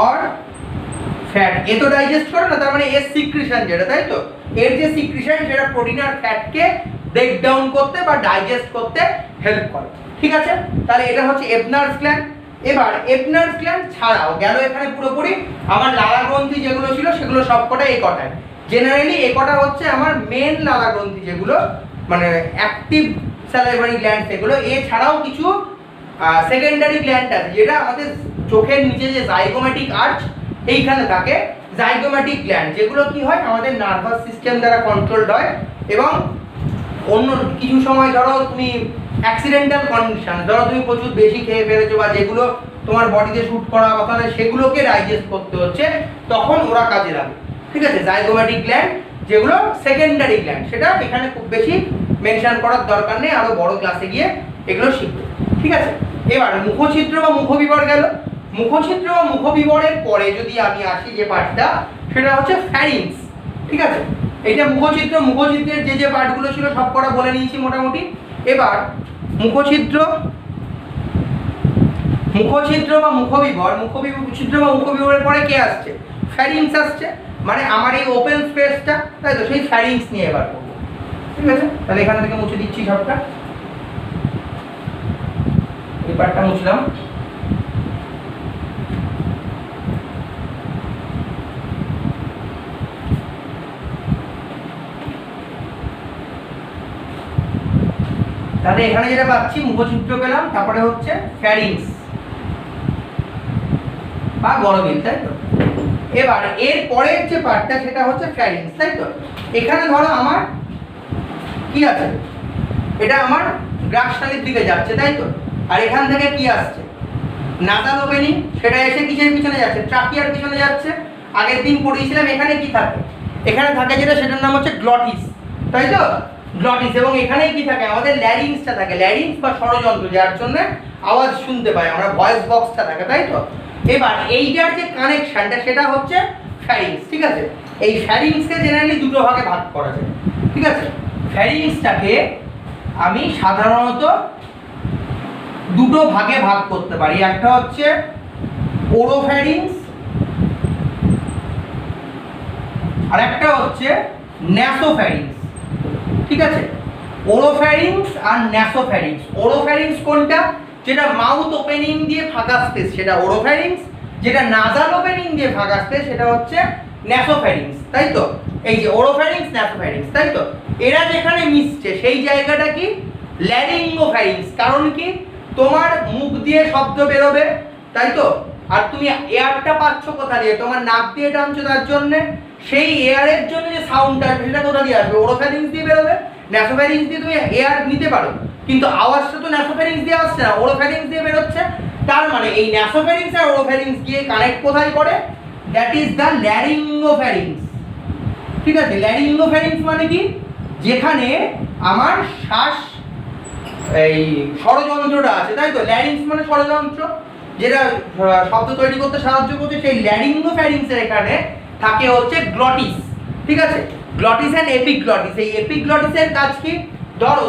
অর ফ্যাট, এ তো ডাইজেস্ট করে না, তার মানে এর সিক্রিশন যেটা, তাই তো? এর যে সিক্রিশন সেটা প্রোটিন আর ফ্যাটকে ব্রেক ডাউন করতে বা ডাইজেস্ট করতে হেল্প করে। ঠিক আছে। তাহলে এটা হচ্ছে এবনার্স গ্ল্যান্ড। এবার এবনার্স গ্ল্যান্ড ছাড়াও গেল এখানে পুরোপুরি আমার লালা গ্রন্থি যেগুলো ছিল সেগুলো সবকটা এই কটায়। জেনারেলি এই কটা হচ্ছে আমার মেন লালা গ্রন্থি, যেগুলো মানে অ্যাক্টিভ স্যালাইভারি গ্ল্যান্ড সেগুলো। এছাড়াও কিছু সেকেন্ডারি গ্ল্যান্ড আছে যেটা আমাদের চোখের নিচে যে জাইগোম্যাটিক আর্চ এইখানে থাকে, জাইগোম্যাটিক গ্ল্যান্ড, যেগুলো কি হয় আমাদের নার্ভাস সিস্টেম দ্বারা কন্ট্রোলড হয়, এবং অন্য কিছু সময় ধরো তুমি অ্যাক্সিডেন্টাল কন্ডিশন, ধরো তুমি প্রচুর বেশি খেয়ে ফেলেছো বা যেগুলো তোমার বডিতে শুট করার কথা নয় সেগুলোকে ডাইজেস্ট করতে হচ্ছে, তখন ওরা কাজে লাগে। ঠিক আছে। জাইগোম্যাটিক গ্ল্যান্ড যেগুলো সেকেন্ডারি গ্ল্যান্ড, সেটা এখানে খুব বেশি মেনশন করার দরকার নেই, আরো বড় ক্লাসে গিয়ে এগুলো শিখবে। ঠিক আছে। এবার মুখছিদ্র বা মুখবিবর গেল। মুখছিদ্র বা মুখবিবরের পরে যদি আমি আসি যে পার্টটা, সেটা হচ্ছে ফ্যারিংস। ঠিক আছে। এইটা মুখছিদ্র, মুখছিদ্রের যে যে পার্টগুলো ছিল সব কটা বলে নিয়েছি মোটামুটি। এবার মুখছিদ্র, মুখছিদ্র বা মুখবিবর, মুখছিদ্র বা মুখবিবরের পরে কে আসছে? ফ্যারিংস আসছে, মানে আমার এই ওপেন স্পেসটা, তাই তো? সেই ফ্যারিংস নিয়ে এবার করবো। ঠিক আছে। তাহলে এখান থেকে মুছে দিচ্ছি সবটা, এই পার্টটা মুছলাম। তাহলে এখানে যেটা পাচ্ছি মুখছিদ্র পেলাম, তারপরে হচ্ছে ফ্যারিংস বা গলবিল, তাই তো? এবার এর পরের যে পার্টটা সেটা হচ্ছে ফ্যারিংস, তাই তো? এখানে ধরো আমার কি আছে? এটা আমার গ্রাসনালীর দিকে যাচ্ছে, তাই তো? আর এখান থেকে কি আসছে? নাসাল ওপেনিং, সেটা এসে কিসের পিছনে যাচ্ছে? ট্রাকিয়ার পিছনে যাচ্ছে। আগের দিন পড়িয়েছিলাম এখানে কি থাকে? এখানে থাকে যেটা, সেটার নাম হচ্ছে গ্লটিস, তাই তো? গ্লটিস। এবং এখানেই কি থাকে? আমাদের ল্যারিংসটা থাকে, ল্যারিংস বা ষড়যন্ত্র, যার জন্য আওয়াজ শুনতে পাই আমরা, ভয়েস বক্সটা থাকে, তাই তো? এবার এইটার যে কানেকশনটা সেটা হচ্ছে ফ্যারিংস। ঠিক আছে। এই ফ্যারিংসকে জেনারেলি দুটো ভাগে ভাগ করা যায়। ঠিক আছে। ফ্যারিংসটাকে আমি সাধারণত দুটো ভাগে ভাগ করতে পারি, একটা হচ্ছে ওরোফ্যারিংস আর একটা হচ্ছে ন্যাসোফ্যারিংস। ঠিক আছে। ওরোফ্যারিংস আর ন্যাসোফ্যারিংস। ওরোফ্যারিংস কোনটা? যেটা মাউথ ওপেনিং দিয়ে ফাঁকা স্পেস, সেটা ওরোফ্যারিংস। যেটা নাজাল ওপেনিং দিয়ে ফাঁকা স্পেস, সেটা হচ্ছে ন্যাসোফ্যারিংস, তাই তো? এই যে ওরোফ্যারিংস, ন্যাসোফ্যারিংস, তাই তো? এরা যেখানে মিশছে সেই জায়গাটা কি? ল্যারিঙ্গোফ্যারিংস। কারণ কি? তোমার মুখ দিয়ে শব্দ বেরোবে, তাই তো? আর তুমি এয়ারটা পাচ্ছ কোথা দিয়ে? তোমার নাক দিয়ে টানছো, তার জন্য সেই এয়ারের জন্য যে সাউন্ডটা আসবে সেটা কোথা দিয়ে আসবে? ওরোফ্যারিংস দিয়ে বেরোবে। ন্যাসোফ্যারিংস দিয়ে তুমি এয়ার নিতে পারো, কিন্তু আওয়াজটা তো ন্যাসোফ্যারিংস দিয়ে আসছে না, ওরোফ্যারিংস দিয়ে বেরোচ্ছে। তার মানে এই ন্যাসোফ্যারিংস আর ওরোফ্যারিংস গিয়ে কানেক্ট কোথায় করে? That is the laryngopharynx. ঠিক আছে। ল্যারিঙ্গোফ্যারিংস মানে কি? যেখানে আমার শ্বাস এই ষড়যন্ত্রটা আছে, তাই তো? ল্যারিংস মানে ষড়যন্ত্র, যেটা শব্দ তৈরি করতে সাহায্য করছে, সেই ল্যারিঙ্গোফ্যারিংসের এখানে থাকে হচ্ছে গ্লটিস। ঠিক আছে, গ্লটিস এন্ড এপিগ্লটিস। এই এপিগ্লটিসের কাজ কি? ধরো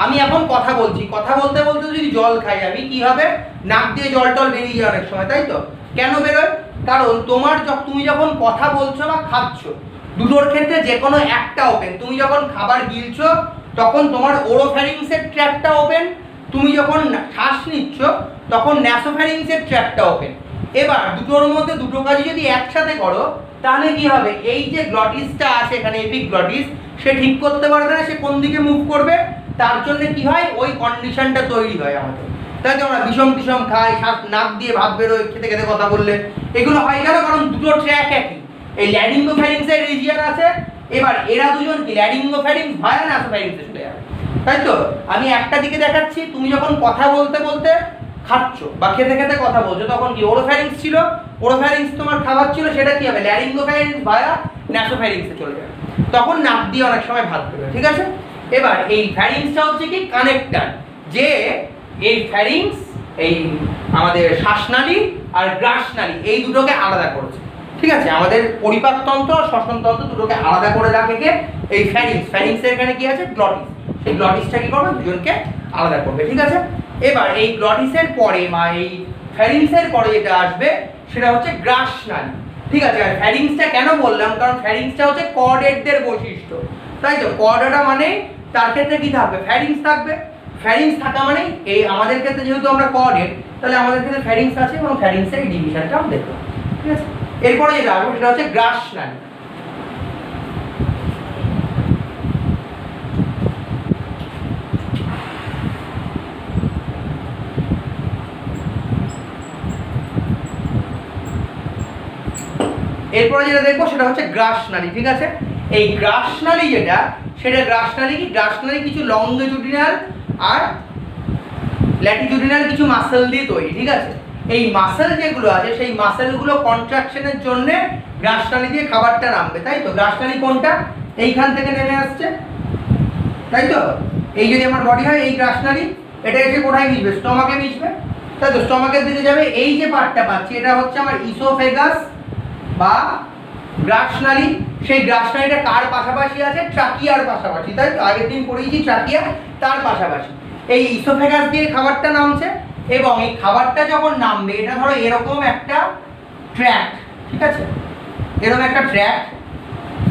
আমি এখন কথা বলছি, কথা বলতে বলতে যদি জল খাই আমি, কি হবে? নাক দিয়ে জল টল বেরিয়ে যায় অনেক সময়, তাই তো? কেন বেরোয়? কারণ তুমি যখন কথা বলছো বা খাচ্ছ, দুটোর ক্ষেত্রে যে কোনো একটা ওপেন। তুমি যখন খাবার গিলছো তখন তোমার ওরোফ্যারিংসের ট্র্যাকটা ওপেন, তুমি যখন শ্বাস নিচ্ছ তখন ন্যাসোফ্যারিংসের ট্র্যাকটা ওপেন। এবার দুটোর মধ্যে দুটো কাজই যদি একসাথে করো তাহলে কি হবে? এই যে গ্লটিসটা আছে এখানে, এপিগ্লটিস, সে ঠিক করতে পারবে না সে কোন দিকে মুভ করবে। তার জন্য কি হয়? ওই কন্ডিশনটা তৈরি হয় আমাদের। তাই তো আমরা বিষম টিসম খাই, শ্বাস নাক দিয়ে ভাত বেরোয় খেতে খেতে কথা বললে, এগুলো হয় কেন? কারণ দুটো ট্র্যাক একই। এই ল্যারিঙ্গোফ্যারিংসের রিজিয়ন আছে, এবার এরা দুজন কি ল্যারিঙ্গোফ্যারিংস ভায়া নাসোফ্যারিংসে চলে যাবে। তাই তো আমি একটা দিকে দেখাচ্ছি, তুমি যখন কথা বলতে বলতে খাচ্ছ বা খেতে খেতে কথা বলছো তখন কি ওরোফ্যারিংস ছিল, ওরোফ্যারিংস তোমার খাবার ছিল, সেটা কি হবে? ল্যারিঙ্গোফ্যারিংস ভায়া নাসোফ্যারিংসে চলে যাবে, তখন নাক দিয়ে অনেক সময় ভাত বেরোবে। ঠিক আছে, এবার এই ফ্যারিংসটা হচ্ছে কি কানেক্টর, যে এই ফ্যারিংস এই আমাদের শ্বাসনালী আর গ্রাসনালী এই দুটোকে আলাদা করেছে। ঠিক আছে, আমাদের পরিপাকতন্ত্র আর শ্বসনতন্ত্র দুটোকে আলাদা করে রাখে কে? এই ফ্যারিংস। ফ্যারিংসের এখানে কি আছে? গ্লটিস। সেই গ্লটিসটা কি করবে? দুজনকে আলাদা করবে। ঠিক আছে, এবার এই গ্লটিসের পরে বা এই ফ্যারিংসের পরে যেটা আসবে সেটা হচ্ছে গ্রাসনালী। ঠিক আছে, আর ফ্যারিংসটা কেন বললাম? কারণ ফ্যারিংসটা হচ্ছে কর্ডেটদের বৈশিষ্ট্য, তাই তো? কর্ডেটা মানে তার ক্ষেত্রে কি থাকবে? ফ্যারিংস থাকবে। ফ্যারিংস থাকা মানে এই আমাদের ক্ষেত্রে যেহেতু আমরা কর্ডেট, তাহলে আমাদের ক্ষেত্রে ফ্যারিংস আছে এবং ফ্যারিংসের এই ডিভিশনটা আমরা দেখলাম। ঠিক আছে, এরপরে যেটা আসবে সেটা হচ্ছে গ্রাসনালী। এরপরে যেটা দেখবো সেটা হচ্ছে গ্রাসনালী। ঠিক আছে, এই গ্রাসনালী যেটা, সেটা গ্রাসনালী কি? গ্রাসনালী কিছু লংগিটিউডিনাল আর ল্যাটিটিউডিনাল কিছু মাসেল দিয়ে তৈরি। ঠিক আছে, এই মাসেল যেগুলো আছে সেই মাসেলগুলো কন্ট্রাকশনের জন্য গ্রাসনালী দিয়ে খাবারটা নামবে, তাই তো? গ্রাসনালী কোনটা? এইখান থেকে নেমে আসছে, তাই তো? এই যদি আমার বডি হয়, এই গ্রাসনালী, এটা এসে কোথায় মিশবে? স্টমাকে মিশবে, তাই তো? স্টমাকের দিকে যাবে। এই যে পার্টটা পাচ্ছি এটা হচ্ছে আমার ইসোফেগাস বা গ্রাসনালী। সেই গ্রাসনালীটা কার পাশাপাশি আছে? ট্রাকিয়ার পাশাপাশি, তাই তো? আগের দিন পড়েছি ট্রাকিয়া, তার পাশাপাশি এই ইসোফেগাস দিয়ে খাবারটা নামছে। এবং এই খাবারটা যখন নামবে, এটা ধরো এরকম একটা ট্র্যাক, ঠিক আছে, এরকম একটা ট্র্যাক।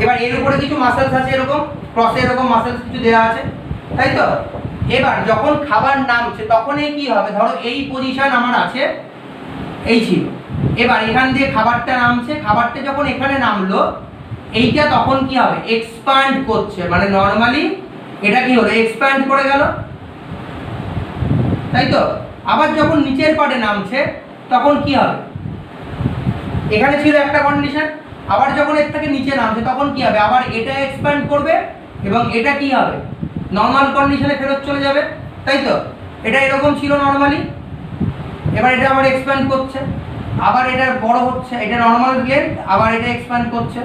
এবার এর উপরে কিছু মাসেলস আছে, এরকম ক্রসে এরকম মাসেলস কিছু দেওয়া আছে, তাই তো? এবার যখন খাবার নামছে তখন কি হবে? ধরো এই পজিশন আমার আছে, এই ছিল, এবার এখান দিয়ে খাবারটা নামছে, খাবারটা যখন এখানে নামলো এইটা তখন কি হবে? এক্সপ্যান্ড করছে, মানে নরমালি এটা কি হলো? এক্সপ্যান্ড করে গেল, তাই তো? আবার যখন নিচের পাটে নামছে তখন কি হবে? এখানে ছিল একটা কন্ডিশন, আবার যখন এর থেকে নিচে নামছে তখন কি হবে? আবার এটা এক্সপ্যান্ড করবে এবং এটা কি হবে? নর্মাল কন্ডিশনে ফেরত চলে যাবে, তাই তো? এটা এরকম ছিল নরমালি, এবার এটা আবার এক্সপ্যান্ড করছে, আবার এটা বড় হচ্ছে, এটা নরমাল লেন্থ, আবার এটা এক্সপ্যান্ড করছে,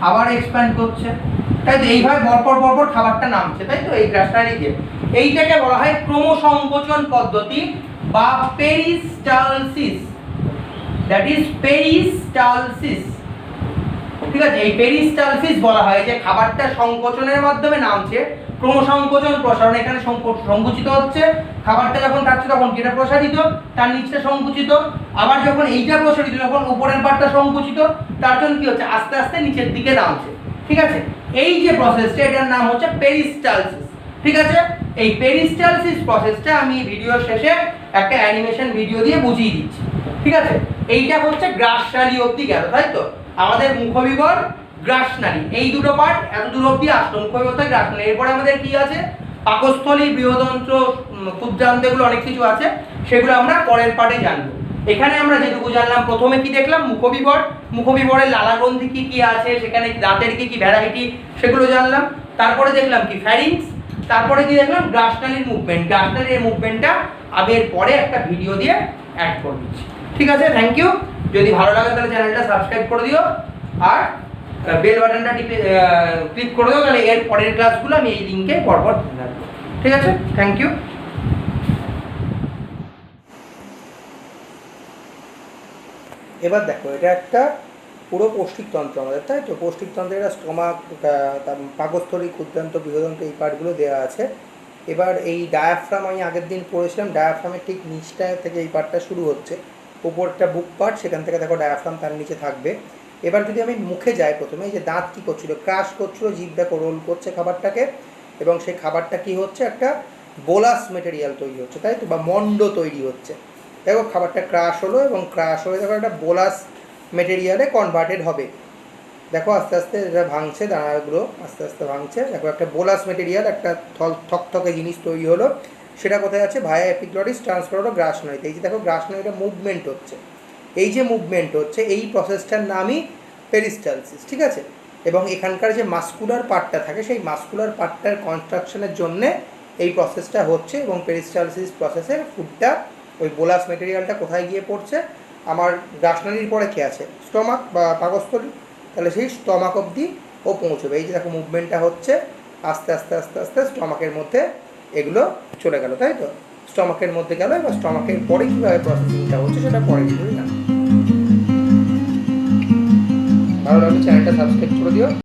আবার এক্সপ্যান্ড করছে, তাই তো? এইভাবে পরপর খাবারটা নামছে, তাই তো? এই গ্রাসনালী দিয়ে। এইটাকে বলা হয় ক্রমসংকোচন পদ্ধতি বা পেরিস্টালসিস, দ্যাট ইজ পেরিস্টালসিস। ঠিক আছে, এই পেরিস্টালসিস বলা হয় যে খাবারটা সংকোচনের মাধ্যমে নামছে, ক্রমসংকোচন প্রসারণ, এখানে সংকুচিত হচ্ছে, খাবারটা যখন খাচ্ছে তখন এটা প্রসারিত, তার নিচটা সংকুচিত, আবার যখন এইটা প্রসারিত যখন উপরের পাটটা সংকুচিত, তার জন্য কি হচ্ছে? আস্তে আস্তে নিচের দিকে নামছে। ঠিক আছে, এই যে প্রসেসটা, এটার নাম হচ্ছে পেরিস্টালসিস। ঠিক আছে, এই পেরিস্টালসিস প্রসেসটা আমি ভিডিওর শেষে একটা অ্যানিমেশন ভিডিও দিয়ে বুঝিয়ে দিচ্ছি। ঠিক আছে, এইটা হচ্ছে গ্রাসনালী অবধি গেল, তাই তো? আমাদের মুখবিবর, গ্রাসনালী, এই দুটো পার্ট এত দূর অবধি আসলো, মুখবিবর থেকে গ্রাসনালী। এরপরে আমাদের কি আছে? পাকস্থলী, বৃহদন্ত্র, ক্ষুদ্রান্ত, এগুলো অনেক কিছু আছে, সেগুলো আমরা পরের পার্টে জানবো। এখানে আমরা যেটুকু জানলাম, প্রথমে কি দেখলাম? মুখবিবর, মুখবিবরের লালাগ্রন্থি কি কি আছে, সেখানে দাঁতের কি কি ভ্যারাইটি, সেগুলো জানলাম। তারপরে দেখলাম কি? ফ্যারিংস। তারপরে কি দেখলাম? গ্রাসনালীর মুভমেন্ট। গ্রাসনালীর মুভমেন্টটা আমি এর পরে একটা ভিডিও দিয়ে অ্যাড করে দিচ্ছি। ঠিক আছে, থ্যাংক ইউ। যদি ভালো লাগে তাহলে চ্যানেলটা সাবস্ক্রাইব করে দিও আর বেল বাটনটা টিপে ক্লিক করে দিও, তাহলে এর পরের ক্লাসগুলো আমি এই লিঙ্কে পরপর দিয়ে রাখবো। ঠিক আছে, থ্যাংক ইউ। এবার দেখো এটা একটা পুরো পৌষ্টিকতন্ত্র আমাদের, তাই তো? পৌষ্টিকতন্ত্রের একটা স্টমাক, পাকস্থলী, ক্ষুদ্রান্ত, বৃহদন্ত, এই পার্টগুলো দেওয়া আছে। এবার এই ডায়াফ্রাম আমি আগের দিন পড়েছিলাম, ডায়াফ্রামের ঠিক নিচটা থেকে এই পার্টটা শুরু হচ্ছে, উপরটা বুক পার্ট, সেখান থেকে দেখো ডায়াফ্রাম তার নিচে থাকবে। এবার যদি আমি মুখে যাই, প্রথমে এই যে দাঁত কী করছিল, ক্রাশ করছিল, জিভ দেখো রোল করছে খাবারটাকে, এবং সেই খাবারটা কি হচ্ছে, একটা বোলাস মেটেরিয়াল তৈরি হচ্ছে, তাই তো, বা মন্ড তৈরি হচ্ছে। দেখো খাবারটা ক্রাশ হলো এবং ক্রাশ হয়ে দেখো একটা বোলাস মেটেরিয়ালে কনভার্টেড হবে। দেখো আস্তে আস্তে এটা ভাঙছে, দানাগুলো আস্তে আস্তে ভাঙছে, দেখো একটা বোলাস মেটেরিয়াল, একটা থকথকে জিনিস তৈরি হলো। সেটা কোথায় আছে, ভায়া এপিগ্লটিস ট্রান্সফার হলো গ্রাসনলিতে। এই যে দেখো গ্রাসনলিতে মুভমেন্ট হচ্ছে, এই যে মুভমেন্ট হচ্ছে এই প্রসেসটার নামই পেরিস্টালসিস, ঠিক আছে? এবং এখানকার যে মাস্কুলার পার্টটা থাকে, সেই মাস্কুলার পার্টটার কনস্ট্রাকশনের জন্যে এই প্রসেসটা হচ্ছে, এবং পেরিস্টালসিস প্রসেসের ফুডটা, ওই বোলাস মেটেরিয়ালটা কোথায় গিয়ে পড়ছে, আমার গ্রাসনালির পরে কে আছে, স্টমাক বা পাকস্থলী, তাহলে সেই স্টমাক অবধি ও পৌঁছবে। এই যে দেখো মুভমেন্টটা হচ্ছে, আস্তে আস্তে আস্তে আস্তে স্টমাকের মধ্যে এগুলো চলে গেল, তাই তো? স্টমাকের মধ্যে গেল, এবার স্টমাকের পরে কীভাবে প্রসেসিংটা হচ্ছে সেটা পরে ভিডিওই না। ভালো লাগলে চ্যানেলটা সাবস্ক্রাইব করে দিও।